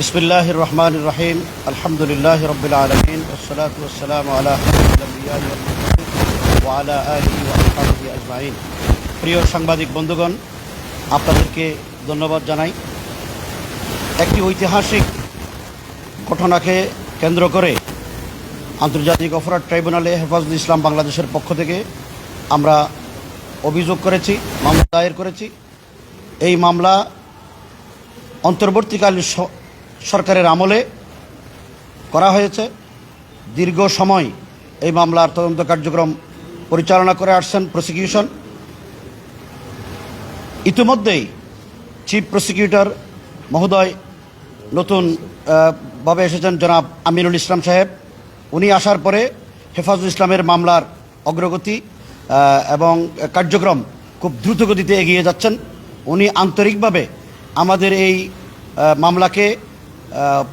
বিসমিল্লাহির রহমানির রহিম। আলহামদুলিল্লাহি রাব্বিল আলামিন ওয়াসসালাতু ওয়াসসালামু আলা আশরাফিল আমবিয়াই ওয়াল মুরসালিন ওয়া আলা আলিহি ওয়া আসহাবিহি আজমাইন। প্রিয় সাংবাদিক বন্ধুগণ, আপনাদেরকে ধন্যবাদ জানাই। একটি ঐতিহাসিক ঘটনাকে কেন্দ্র করে আন্তর্জাতিক অপরাধ ট্রাইব্যুনালে হেফাজতুল ইসলাম বাংলাদেশের পক্ষ থেকে আমরা অভিযোগ করেছি, মামলা দায়ের করেছি। এই মামলা অন্তর্বর্তীকালীন সরকারের আমলে করা হয়েছে। দীর্ঘ সময় এই মামলার তদন্ত কার্যক্রম পরিচালনা করে আসছেন প্রসিকিউশন। ইতিমধ্যেই চিফ প্রসিকিউটর মহোদয় নতুন ভাবে এসেছেন, জনাব আমিনুল ইসলাম সাহেব। উনি আসার পরে হেফাজতুল ইসলামের মামলার অগ্রগতি এবং কার্যক্রম খুব দ্রুত গতিতে এগিয়ে যাচ্ছেন। উনি আন্তরিকভাবে আমাদের এই মামলাকে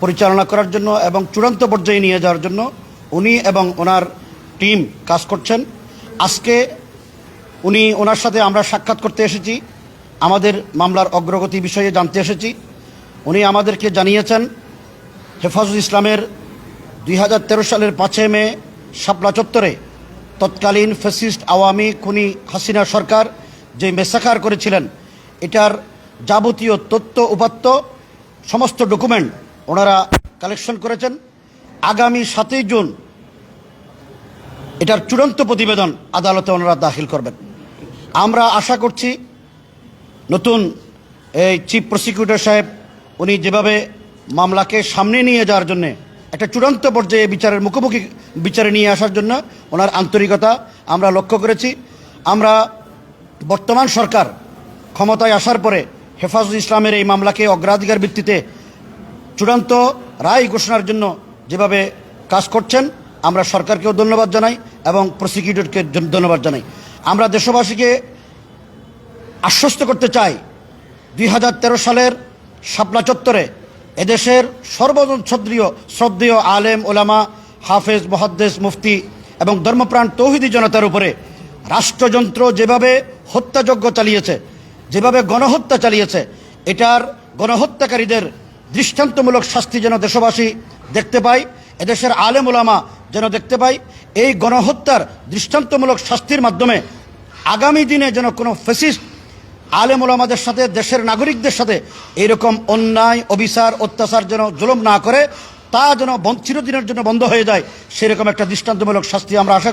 পরিচালনা করার জন্য এবং চূড়ান্ত পর্যায়ে নিয়ে যাওয়ার জন্য উনি এবং ওনার টিম কাজ করছেন। আজকে ওনার সাথে আমরা সাক্ষাৎ করতে এসেছি, আমাদের মামলার অগ্রগতি বিষয়ে জানতে এসেছি। উনি আমাদেরকে জানিয়েছেন হেফাজতুল ইসলামের 2013 সালের 5 মে শাপলা চত্বরে তৎকালীন ফ্যাসিস্ট আওয়ামী খুনি হাসিনা সরকার যে মেসাকার করেছিলেন, এটার যাবতীয় তথ্য উপাত্ত সমস্ত ডকুমেন্ট ওনারা কালেকশন করেছেন। আগামী 7 জুন এটার চূড়ান্ত প্রতিবেদন আদালতে ওনারা দাখিল করবেন। আমরা আশা করছি নতুন এই চিফ প্রসিকিউটর সাহেব উনি যেভাবে মামলাকে সামনে নিয়ে যাওয়ার জন্যে একটা চূড়ান্ত পর্যায়ে বিচারের মুখোমুখি বিচারে নিয়ে আসার জন্য ওনার আন্তরিকতা আমরা লক্ষ্য করেছি। আমরা বর্তমান সরকার ক্ষমতায় আসার পরে হেফাজতুল ইসলামের এই মামলাকে অগ্রাধিকার ভিত্তিতে চূড়ান্ত রায় ঘোষণার জন্য যেভাবে কাজ করছেন, আমরা সরকারকেও ধন্যবাদ জানাই এবং প্রসিকিউটরকে ধন্যবাদ জানাই। আমরা দেশবাসীকে আশ্বস্ত করতে চাই, 2013 সালের শাপলা চত্বরে এদেশের শ্রদ্ধেয় আলেম ওলামা, হাফেজ, মুহাদ্দিস, মুফতি এবং ধর্মপ্রাণ তৌহিদি জনতার উপরে রাষ্ট্রযন্ত্র যেভাবে হত্যাযজ্ঞ চালিয়েছে, যেভাবে গণহত্যা চালিয়েছে, এটার গণহত্যাকারীদের দৃষ্টান্তমূলক শাস্তি যেন দেশবাসী দেখতে পায়, এদেশের আলেম ওলামা যেন দেখতে পায়। এই গণহত্যার দৃষ্টান্তমূলক শাস্তির মাধ্যমে আগামী দিনে যেন কোনো ফ্যাসিস্ট আলেম ওলামাদের সাথে, দেশের নাগরিকদের সাথে এইরকম অন্যায়, অবিচার, অত্যাচার যেন জুলুম না করে, তা যেন চিরদিনের জন্য বন্ধ হয়ে যায়, সেরকম একটা দৃষ্টান্তমূলক শাস্তি আমরা আশা